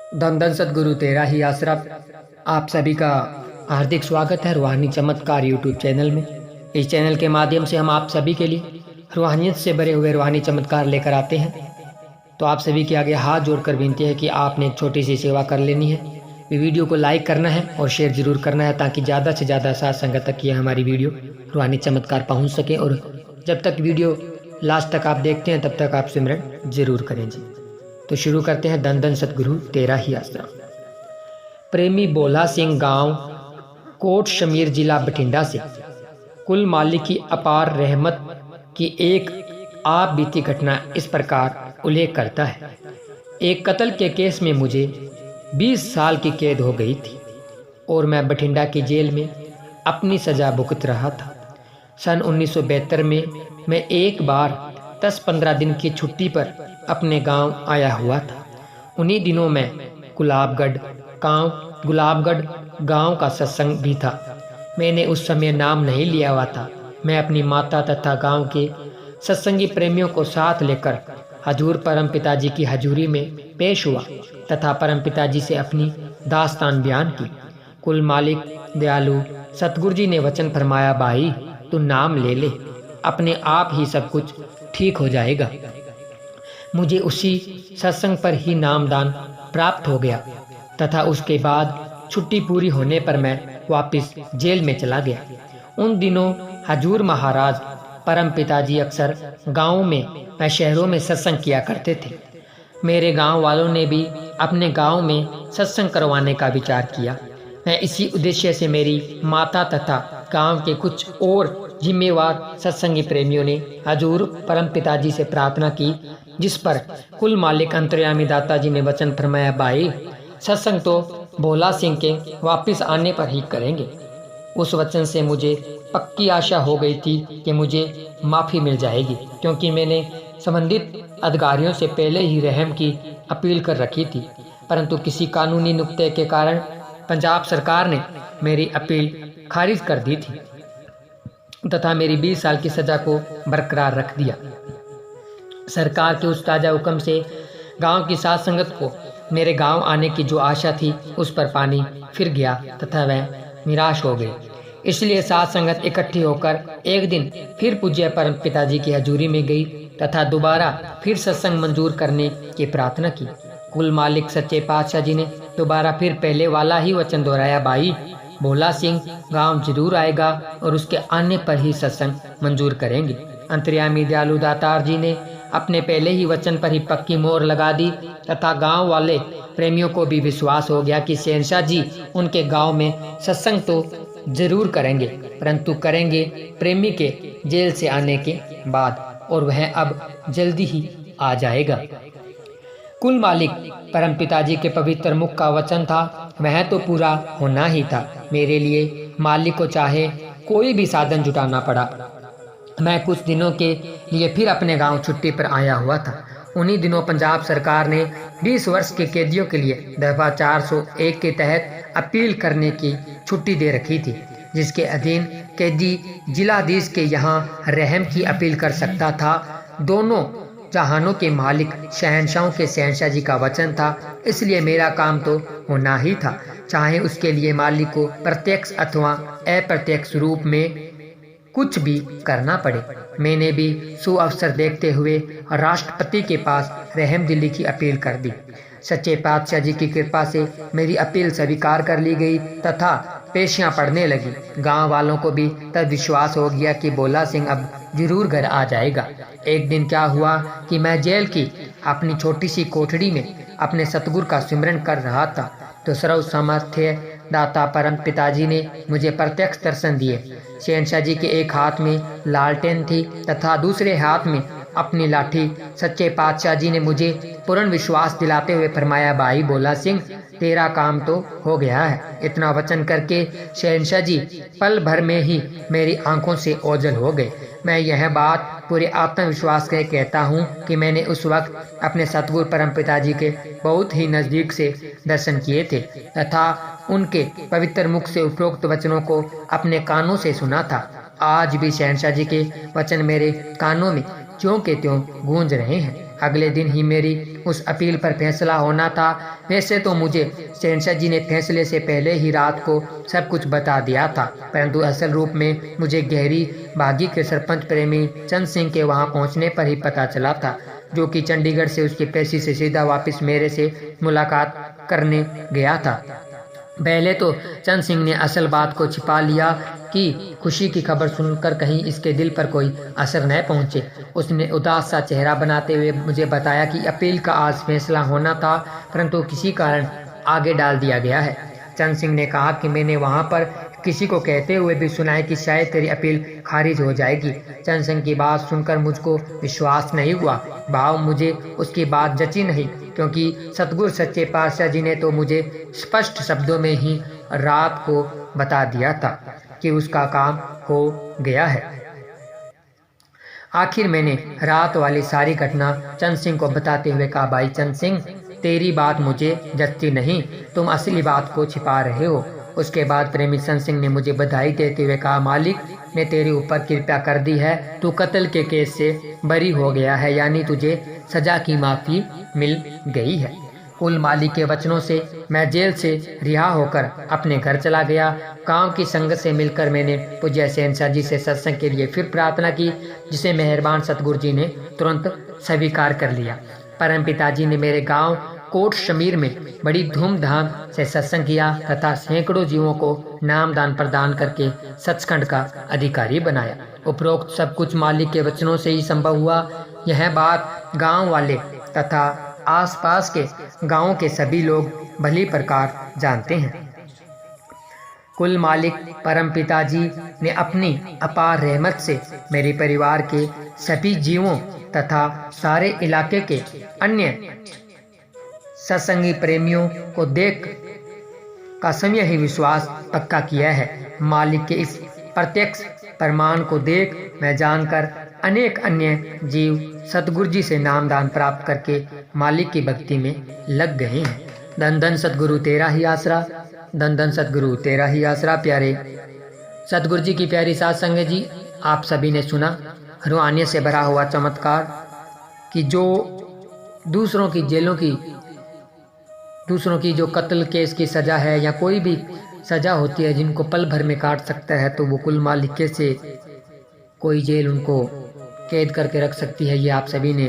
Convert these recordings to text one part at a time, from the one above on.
धन धन सतगुरु तेरा ही आसरा। आप सभी का हार्दिक स्वागत है रूहानी चमत्कार यूट्यूब चैनल में। इस चैनल के माध्यम से हम आप सभी के लिए रूहानियत से भरे हुए रूहानी चमत्कार लेकर आते हैं। तो आप सभी के आगे हाथ जोड़कर विनती है कि आपने एक छोटी सी सेवा कर लेनी है। वीडियो को लाइक करना है और शेयर जरूर करना है ताकि ज़्यादा से ज़्यादा साथ संगत तक ये हमारी वीडियो रूहानी चमत्कार पहुँच सके। और जब तक वीडियो लास्ट तक आप देखते हैं तब तक आप सिमरन जरूर करें जी। तो शुरू करते हैं। धन धन सतगुरु तेरा ही आसरा। प्रेमी भोला सिंह, गांव कोट शमीर, जिला बठिंडा से कुल मालिक की अपार रहमत की एक आप बीती घटना इस प्रकार उल्लेख करता है। एक कत्ल के केस में मुझे 20 साल की कैद हो गई थी और मैं बठिंडा की जेल में अपनी सजा भुगत रहा था। सन 1972 में मैं एक बार 10-15 दिन की छुट्टी पर अपने गांव आया हुआ था। उन्हीं दिनों में गुलाबगढ़ गांव का सत्संग भी था। मैंने उस समय नाम नहीं लिया हुआ था। मैं अपनी माता तथा गांव के सत्संगी प्रेमियों को साथ लेकर हजूर परम पिताजी की हजूरी में पेश हुआ तथा परम पिताजी से अपनी दास्तान बयान की। कुल मालिक दयालु सतगुरु जी ने वचन फरमाया, भाई तू नाम ले ले, अपने आप ही सब कुछ ठीक हो जाएगा। मुझे उसी सत्संग पर ही नामदान प्राप्त हो गया तथा उसके बाद छुट्टी पूरी होने पर मैं वापस जेल में चला गया। उन दिनों हजूर महाराज परम पिताजी अक्सर गाँवों में व शहरों में सत्संग किया करते थे। मेरे गांव वालों ने भी अपने गांव में सत्संग करवाने का विचार किया। मैं इसी उद्देश्य से मेरी माता तथा गांव के कुछ और जिम्मेवार सत्संगी प्रेमियों ने हजूर परम पिताजी से प्रार्थना की, जिस पर कुल मालिक अंतर्यामी दाता जी ने वचन फरमाया, भाई सत्संग तो भोला सिंह के वापस आने पर ही करेंगे। उस वचन से मुझे पक्की आशा हो गई थी कि मुझे माफ़ी मिल जाएगी, क्योंकि मैंने संबंधित अधिकारियों से पहले ही रहम की अपील कर रखी थी। परंतु किसी कानूनी नुक्ते के कारण पंजाब सरकार ने मेरी अपील खारिज कर दी थी तथा मेरी 20 साल की सज़ा को बरकरार रख दिया। सरकार के उस ताज़ा हुक्म से गांव की साथ संगत को मेरे गांव आने की जो आशा थी उस पर पानी फिर गया तथा वह निराश हो गई। इसलिए साथ संगत इकट्ठी होकर एक दिन फिर पूज्य परम पिताजी की हजूरी में गई तथा दोबारा फिर सत्संग मंजूर करने की प्रार्थना की। कुल मालिक सच्चे पातशाह जी ने दोबारा फिर पहले वाला ही वचन दोहराया, भाई भोला सिंह गांव जरूर आएगा और उसके आने पर ही सत्संग मंजूर करेंगे। अंतर्यामी दयालु दातार जी ने अपने पहले ही वचन पर ही पक्की मोहर लगा दी तथा गांव वाले प्रेमियों को भी विश्वास हो गया कि शहंशाह जी उनके गांव में सत्संग तो जरूर करेंगे, परंतु करेंगे प्रेमी के जेल से आने के बाद, और वह अब जल्दी ही आ जाएगा। कुल मालिक परम पिताजी के पवित्र मुख का वचन था, वह तो पूरा होना ही था। मेरे लिए मालिक को चाहे कोई भी साधन जुटाना पड़ा। मैं कुछ दिनों के लिए फिर अपने गांव छुट्टी पर आया हुआ था। उन्हीं दिनों पंजाब सरकार ने 20 वर्ष के कैदियों के लिए दफा 401 के तहत अपील करने की छुट्टी दे रखी थी, जिसके अधीन कैदी जिलाधीश के यहाँ रहम की अपील कर सकता था। दोनों जहानों के मालिक शहंशाहों के शहंशाह जी का वचन था, इसलिए मेरा काम तो होना ही था, चाहे उसके लिए मालिक को प्रत्यक्ष अथवा अप्रत्यक्ष रूप में कुछ भी करना पड़े। मैंने भी सुअवसर देखते हुए राष्ट्रपति के पास रहम दिली की अपील कर दी। सच्चे पातशाह जी की कृपा से मेरी अपील स्वीकार कर ली गई तथा पेशियां पड़ने लगी। गांव वालों को भी तब विश्वास हो गया कि भोला सिंह अब जरूर घर आ जाएगा। एक दिन क्या हुआ कि मैं जेल की अपनी छोटी सी कोठड़ी में अपने सतगुरु का सिमरन कर रहा था तो सर्व सामर्थ्य दाता परम पिताजी ने मुझे प्रत्यक्ष दर्शन दिए। शहंशाह जी के एक हाथ में लालटेन थी तथा दूसरे हाथ में अपनी लाठी। सच्चे पातशाह जी ने मुझे पूर्ण विश्वास दिलाते हुए फरमाया, भाई भोला सिंह तेरा काम तो हो गया है। इतना वचन करके शहंशाह जी पल भर में ही मेरी आंखों से ओझल हो गए। मैं यह बात पूरे आत्मविश्वास के कहता हूँ कि मैंने उस वक्त अपने सतगुरु परम पिताजी के बहुत ही नज़दीक से दर्शन किए थे तथा उनके पवित्र मुख से उपरोक्त वचनों को अपने कानों से सुना था। आज भी शहंशाह जी के वचन मेरे कानों में ज्यों के त्यों गूंज रहे हैं। अगले दिन ही मेरी उस अपील पर फैसला होना था। वैसे तो मुझे शहंशाह जी ने फैसले से पहले ही रात को सब कुछ बता दिया था, परंतु असल रूप में मुझे गहरी बागी के सरपंच प्रेमी चंद सिंह के वहां पहुंचने पर ही पता चला था, जो कि चंडीगढ़ से उसके पेशी से सीधा वापस मेरे से मुलाकात करने गया था। पहले तो चंद सिंह ने असल बात को छिपा लिया कि खुशी की खबर सुनकर कहीं इसके दिल पर कोई असर न पहुंचे। उसने उदास सा चेहरा बनाते हुए मुझे बताया कि अपील का आज फैसला होना था, परंतु किसी कारण आगे डाल दिया गया है। चंद सिंह ने कहा कि मैंने वहां पर किसी को कहते हुए भी सुना है कि शायद तेरी अपील खारिज हो जाएगी। चंद सिंह की बात सुनकर मुझको विश्वास नहीं हुआ। भाव मुझे उसकी बात जची नहीं, क्योंकि सतगुरु सच्चे पातशाह जी ने तो मुझे स्पष्ट शब्दों में ही रात को बता दिया था कि उसका काम हो गया है। आखिर मैंने रात वाली सारी घटना चंद सिंह को बताते हुए कहा, भाई चंद सिंह, तेरी बात मुझे जचती नहीं, तुम असली बात को छिपा रहे हो। उसके बाद प्रेमी चंद सिंह ने मुझे बधाई देते हुए कहा, मालिक ने तेरे ऊपर कृपा कर दी है, तू कत्ल के केस से बरी हो गया है, यानी तुझे सजा की माफी मिल गई है। कुल मालिक के वचनों से मैं जेल से रिहा होकर अपने घर चला गया। गांव की संगत से मिलकर मैंने पूज्य शहंशाह जी से सत्संग के लिए फिर प्रार्थना की, जिसे मेहरबान सतगुरु जी ने तुरंत स्वीकार कर लिया। परम पिताजी ने मेरे गांव कोट शमीर में बड़ी धूमधाम से सत्संग किया तथा सैकड़ों जीवों को नामदान प्रदान करके सचखंड का अधिकारी बनाया। उपरोक्त सब कुछ मालिक के वचनों से ही संभव हुआ। यह बात गांव वाले तथा आसपास के गांवों के सभी लोग भली प्रकार जानते हैं। कुल मालिक परम पिताजी ने अपनी अपार रहमत से मेरे परिवार के सभी जीवों तथा सारे इलाके के अन्य सत्संगी प्रेमियों को देख का समय ही विश्वास पक्का किया है। मालिक के इस प्रत्यक्ष प्रमाण को देख मैं जानकर अनेक अन्य जीव सतगुरु जी से नामदान प्राप्त करके मालिक की भक्ति में लग गए हैं। धन धन सतगुरु तेरा ही आसरा, धन धन सतगुरु तेरा ही आसरा। प्यारे सतगुरु जी की प्यारी साध संगत जी, आप सभी ने सुना रूहानियत से भरा हुआ चमत्कार कि जो दूसरों की जो कत्ल केस की सजा है या कोई भी सजा होती है जिनको पल भर में काट सकता है, तो वो कुल मालिक कैसे कोई जेल उनको कैद करके रख सकती है, ये आप सभी ने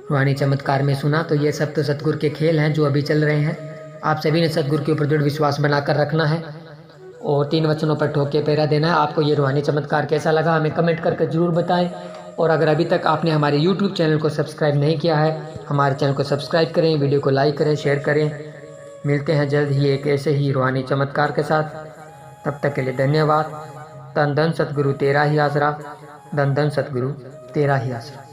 रूहानी चमत्कार में सुना। तो ये सब तो सतगुरु के खेल हैं जो अभी चल रहे हैं। आप सभी ने सतगुरु के ऊपर दृढ़ विश्वास बनाकर रखना है और 3 वचनों पर ठोक के पैरा देना है। आपको ये रूहानी चमत्कार कैसा लगा हमें कमेंट करके जरूर बताएं। और अगर अभी तक आपने हमारे YouTube चैनल को सब्सक्राइब नहीं किया है, हमारे चैनल को सब्सक्राइब करें, वीडियो को लाइक करें, शेयर करें। मिलते हैं जल्द ही एक ऐसे ही रूहानी चमत्कार के साथ। तब तक के लिए धन्यवाद। धन धन सतगुरु तेरा ही आसरा, धन धन सतगुरु तेरा ही आसरा।